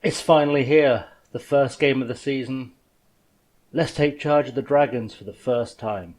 It's finally here, the first game of the season. Let's take charge of the Dragons for the first time.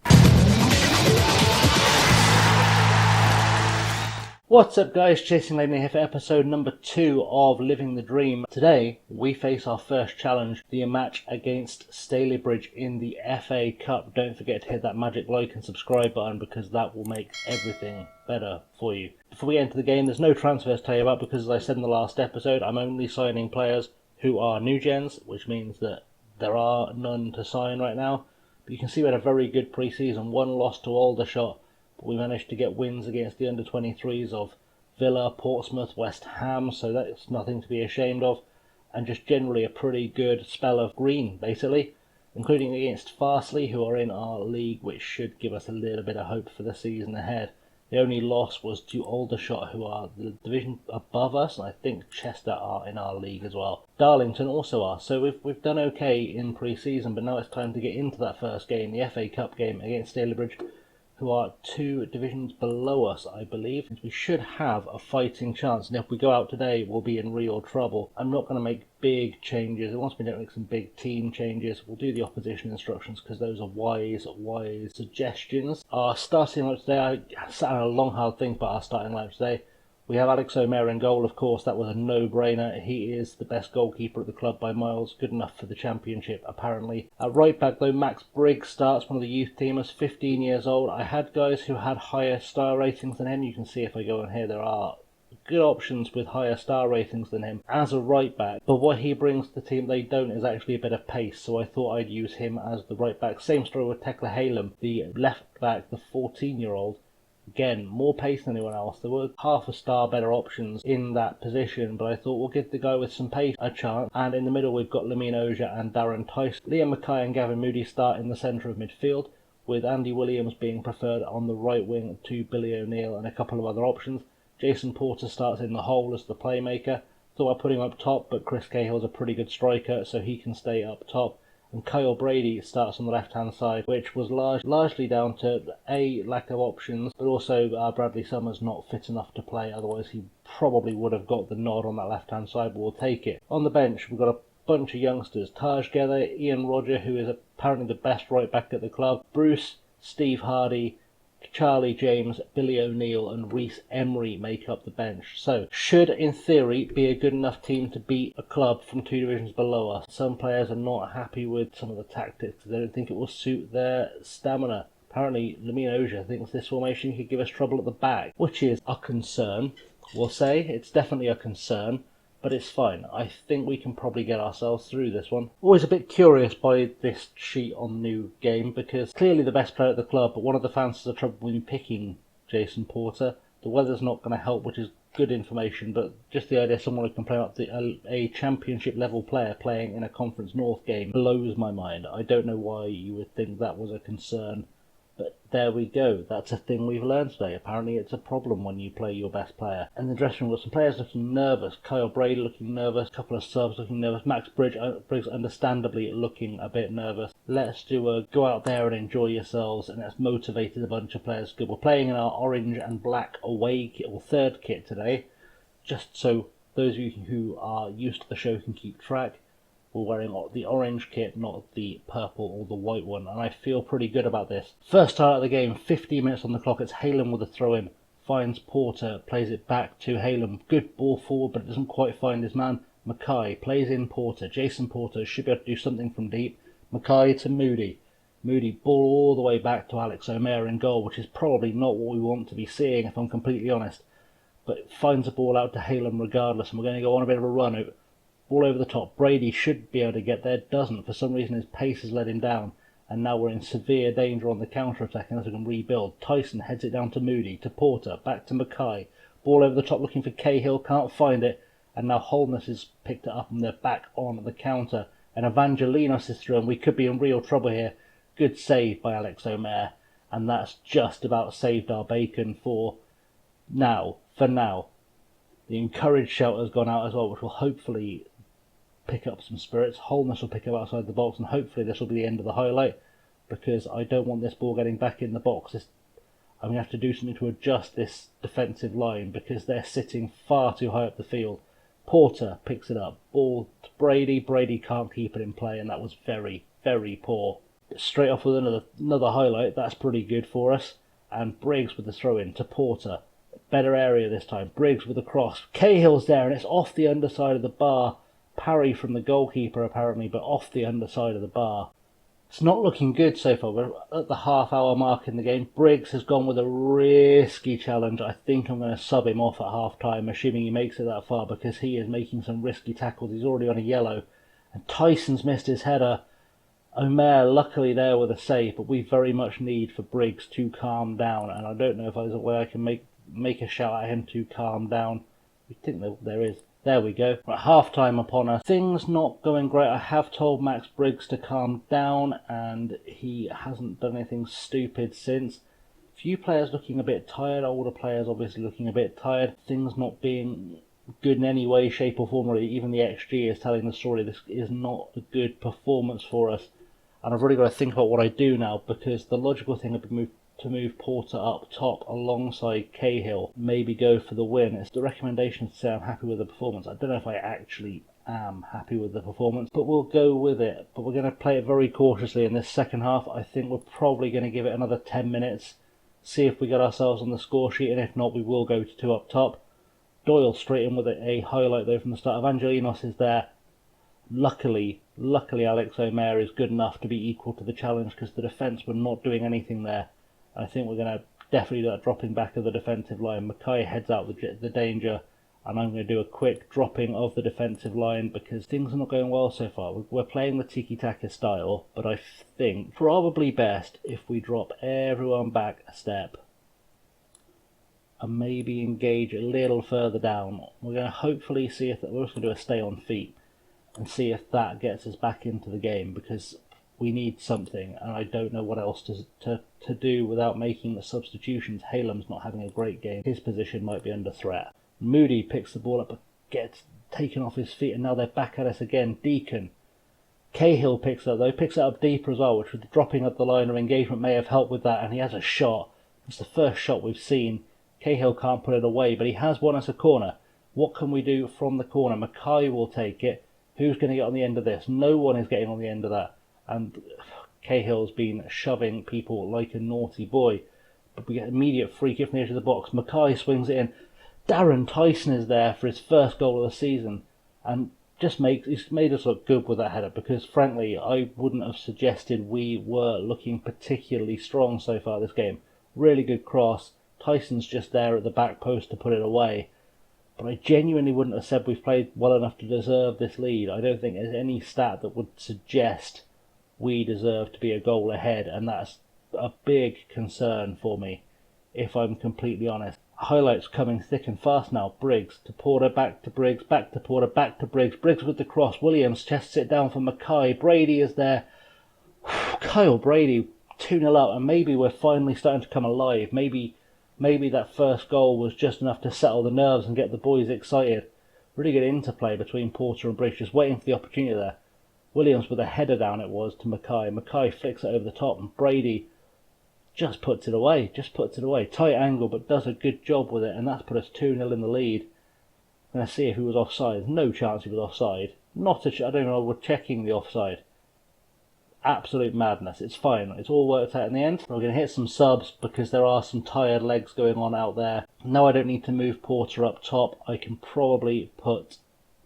What's up guys, Chasing Laney here for episode number 2 of Living the Dream. Today we face our first challenge, the match against Stalybridge in the FA Cup. Don't forget to hit that magic like and subscribe button because that will make everything better for you. Before we enter the game, there's no transfers to tell you about because, as I said in the last episode, I'm only signing players who are new gens, which means that there are none to sign right now. But you can see we had a very good pre-season, one loss to Aldershot. We managed to get wins against the under-23s of Villa, Portsmouth, West Ham, so that's nothing to be ashamed of, and just generally a pretty good spell of green, basically, including against Farsley, who are in our league, which should give us a little bit of hope for the season ahead. The only loss was to Aldershot, who are the division above us, and I think Chester are in our league as well. Darlington also are, so we've done okay in pre-season, but now it's time to get into that first game, the FA Cup game against Stalybridge, who are 2 divisions below us, I believe. We should have a fighting chance, and if we go out today, we'll be in real trouble. I'm not going to make big changes. It wants me to make some big team changes. We'll do the opposition instructions because those are wise suggestions. Our starting lineup today, I sat on a long hard think about our starting lineup today. We have Alex O'Meara in goal, of course. That was a no-brainer. He is the best goalkeeper at the club by miles. Good enough for the championship, apparently. At right back, though, Max Briggs starts, one of the youth teamers, 15 years old. I had guys who had higher star ratings than him. You can see if I go on here, there are good options with higher star ratings than him as a right back. But what he brings to the team they don't is actually a bit of pace, so I thought I'd use him as the right back. Same story with Tekla Halem, the left back, the 14-year-old. Again, more pace than anyone else. There were half a star better options in that position, but I thought we'll give the guy with some pace a chance. And in the middle we've got Lamine Oja and Darren Tyson. Liam Mackay and Gavin Moody start in the centre of midfield, with Andy Williams being preferred on the right wing to Billy O'Neill and a couple of other options. Jason Porter starts in the hole as the playmaker. Thought I'd put him up top, but Chris Cahill's a pretty good striker, so he can stay up top. And Kyle Brady starts on the left-hand side, which was largely down to a lack of options, but also Bradley Summers not fit enough to play, otherwise he probably would have got the nod on that left-hand side, but we'll take it. On the bench, we've got a bunch of youngsters. Taj Gether, Ian Roger, who is apparently the best right-back at the club, Bruce, Steve Hardy, Charlie James, Billy O'Neill and Reece Emery make up the bench. So, should in theory be a good enough team to beat a club from 2 divisions below us. Some players are not happy with some of the tactics. They don't think it will suit their stamina. Apparently, Lamine Oja thinks this formation could give us trouble at the back, which is a concern. We'll say it's definitely a concern, but it's fine. I think we can probably get ourselves through this one. Always a bit curious by this sheet on the new game because clearly the best player at the club, but one of the fans has a trouble in picking Jason Porter. The weather's not going to help, which is good information, but just the idea someone would complain about a championship level player playing in a Conference North game blows my mind. I don't know why you would think that was a concern. But there we go, that's a thing we've learned today. Apparently it's a problem when you play your best player. And the dressing room, some players looking nervous. Kyle Brady looking nervous, a couple of subs looking nervous. Max Briggs understandably looking a bit nervous. Let's go out there and enjoy yourselves, and let's motivate a bunch of players. Good. We're playing in our orange and black away kit, or third kit today, just so those of you who are used to the show can keep track. We're wearing the orange kit, not the purple or the white one, and I feel pretty good about this. First start of the game, 15 minutes on the clock, it's Halem with a throw-in. Finds Porter, plays it back to Halem. Good ball forward, but it doesn't quite find his man. Mackay plays in Porter. Jason Porter should be able to do something from deep. Mackay to Moody. Moody ball all the way back to Alex O'Meara in goal, which is probably not what we want to be seeing, if I'm completely honest. But it finds the ball out to Halem regardless, and we're going to go on a bit of a run. All over the top. Brady should be able to get there, doesn't. For some reason his pace has let him down, and now we're in severe danger on the counter-attack unless we can rebuild. Tyson heads it down to Moody, to Porter, back to Mackay. Ball over the top looking for Cahill, can't find it, and now Holness has picked it up and they're back on the counter. And Evangelinos is through, and we could be in real trouble here. Good save by Alex O'Meara, and that's just about saved our bacon for now. The encouraged shout has gone out as well, which will hopefully pick up some spirits. Holness will pick up outside the box, and hopefully this will be the end of the highlight, because I don't want this ball getting back in the box. I'm going to have to do something to adjust this defensive line because they're sitting far too high up the field. Porter picks it up. Ball to Brady. Brady can't keep it in play, and that was very, very poor. Straight off with another highlight. That's pretty good for us. And Briggs with the throw-in to Porter. Better area this time. Briggs with the cross. Cahill's there, and it's off the underside of the bar. Parry from the goalkeeper, apparently, but off the underside of the bar. It's not looking good so far. We're at the half-hour mark in the game. Briggs has gone with a risky challenge. I think I'm going to sub him off at half-time, assuming he makes it that far, because he is making some risky tackles. He's already on a yellow. And Tyson's missed his header. Omer luckily there with a save, but we very much need for Briggs to calm down. And I don't know if there's a way I can make a shout at him to calm down. I think there is. There we go. Right, half-time upon us. Things not going great. I have told Max Briggs to calm down, and he hasn't done anything stupid since. Few players looking a bit tired. Older players obviously looking a bit tired. Things not being good in any way, shape or form. Really, even the XG is telling the story. This is not a good performance for us. And I've really got to think about what I do now, because the logical thing would be to move Porter up top alongside Cahill, maybe go for the win. It's the recommendation to say I'm happy with the performance. I don't know if I actually am happy with the performance, but we'll go with it. But we're going to play it very cautiously in this second half. I think we're probably going to give it another 10 minutes, see if we get ourselves on the score sheet, and if not, we will go to 2 up top. Doyle straight in with a highlight though from the start. Evangelinos is there. Luckily Alex Omer is good enough to be equal to the challenge, because the defence were not doing anything there. I think we're going to definitely do that dropping back of the defensive line. Mackay heads out the danger, and I'm going to do a quick dropping of the defensive line, because things are not going well so far. We're playing the tiki-taka style, but I think probably best if we drop everyone back a step and maybe engage a little further down. We're going to hopefully see if we're also going to do a stay on feet and see if that gets us back into the game, because we need something, and I don't know what else to do without making the substitutions. Halem's not having a great game. His position might be under threat. Moody picks the ball up, but gets taken off his feet, and now they're back at us again. Deacon. Cahill picks it up, though. Picks it up deeper as well, which with the dropping of the line of engagement may have helped with that, and he has a shot. It's the first shot we've seen. Cahill can't put it away, but he has won us a corner. What can we do from the corner? Mackay will take it. Who's going to get on the end of this? No one is getting on the end of that. And Cahill's been shoving people like a naughty boy. But we get an immediate free kick from the edge of the box. Mackay swings it in. Darren Tyson is there for his first goal of the season. And he's made us look good with that header, because frankly I wouldn't have suggested we were looking particularly strong so far this game. Really good cross. Tyson's just there at the back post to put it away. But I genuinely wouldn't have said we've played well enough to deserve this lead. I don't think there's any stat that would suggest we deserve to be a goal ahead, and that's a big concern for me, if I'm completely honest. Highlights coming thick and fast now. Briggs to Porter, back to Briggs, back to Porter, back to Briggs. Briggs with the cross. Williams chests it down for Mackay. Brady is there. Kyle Brady 2-0 up, and maybe we're finally starting to come alive. Maybe that first goal was just enough to settle the nerves and get the boys excited. Really good interplay between Porter and Briggs, just waiting for the opportunity there. Williams with a header down it was to Mackay. Mackay flicks it over the top, and Brady just puts it away. Tight angle, but does a good job with it, and that's put us 2-0 in the lead. I'm going to see if he was offside. No chance he was offside. I don't know, we're checking the offside. Absolute madness. It's fine. It's all worked out in the end. We're going to hit some subs, because there are some tired legs going on out there. Now I don't need to move Porter up top. I can probably put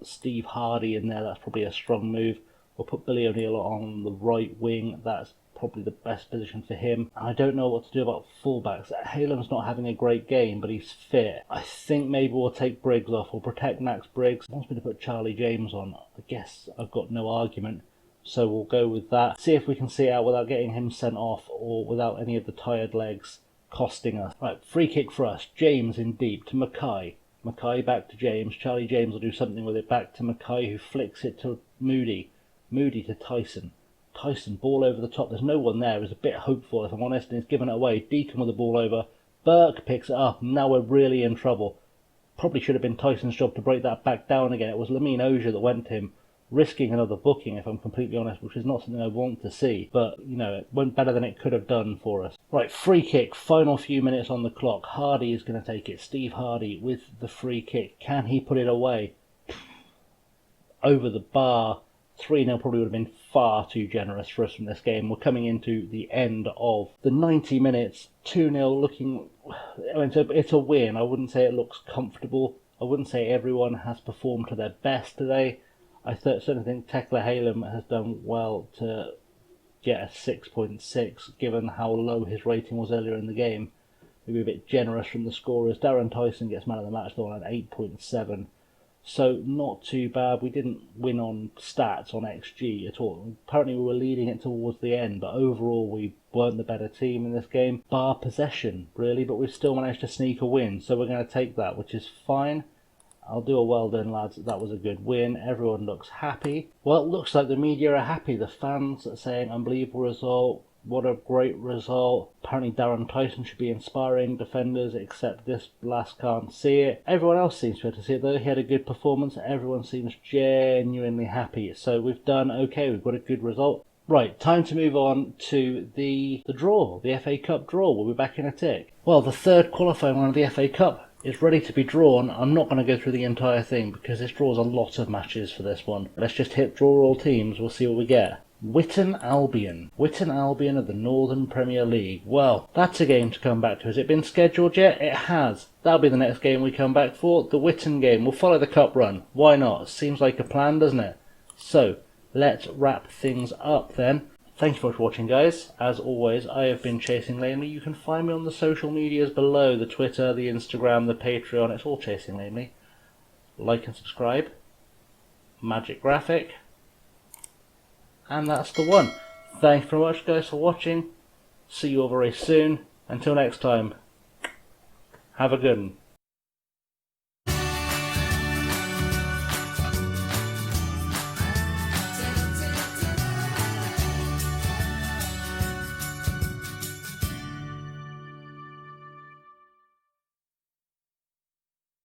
Steve Hardy in there. That's probably a strong move. We'll put Billy O'Neill on the right wing. That's probably the best position for him. I don't know what to do about fullbacks. Halem's not having a great game, but he's fit. I think maybe we'll take Briggs off. We'll protect Max Briggs. He wants me to put Charlie James on. I guess I've got no argument, so we'll go with that. See if we can see it out without getting him sent off, or without any of the tired legs costing us. Right, free kick for us. James in deep to Mackay. Mackay back to James. Charlie James will do something with it. Back to Mackay, who flicks it to Moody. Moody to Tyson. Tyson, ball over the top. There's no one there. It was a bit hopeful, if I'm honest, and he's given it away. Deacon with the ball over. Burke picks it up. Now we're really in trouble. Probably should have been Tyson's job to break that back down again. It was Lamine Ogier that went to him, risking another booking, if I'm completely honest, which is not something I want to see. But, it went better than it could have done for us. Right, free kick. Final few minutes on the clock. Hardy is going to take it. Steve Hardy with the free kick. Can he put it away? over the bar. 3-0 probably would have been far too generous for us from this game. We're coming into the end of the 90 minutes, 2-0 looking... I mean, it's a win. I wouldn't say it looks comfortable. I wouldn't say everyone has performed to their best today. I certainly think Tekla Halem has done well to get a 6.6, given how low his rating was earlier in the game. Maybe a bit generous from the scorers. Darren Tyson gets man of the match though on an 8.7. So not too bad. We didn't win on stats, on XG at all. Apparently we were leading it towards the end, but overall we weren't the better team in this game. Bar possession, really, but we've still managed to sneak a win. So we're going to take that, which is fine. I'll do a well done, lads. That was a good win. Everyone looks happy. Well, it looks like the media are happy. The fans are saying unbelievable result. What a great result. Apparently Darren Tyson should be inspiring defenders, except this last can't see it. Everyone else seems to be able to see it though. He had a good performance. Everyone seems genuinely happy. So we've done okay. We've got a good result. Right, time to move on to the draw, the FA Cup draw. We'll be back in a tick. Well, the third qualifying round of the FA Cup is ready to be drawn. I'm not going to go through the entire thing because this draws a lot of matches for this one. Let's just hit draw all teams. We'll see what we get. Witton Albion. Witton Albion of the Northern Premier League. Well, that's a game to come back to. Has it been scheduled yet? It has. That'll be the next game we come back for. The Witton game. We'll follow the cup run. Why not? Seems like a plan, doesn't it? So, let's wrap things up then. Thank you for watching, guys. As always, I have been Chasing Lamely. You can find me on the social medias below. The Twitter, the Instagram, the Patreon. It's all Chasing Lamely. Like and subscribe. Magic graphic. And that's the one. Thanks very much, guys, for watching. See you all very soon. Until next time, have a good one.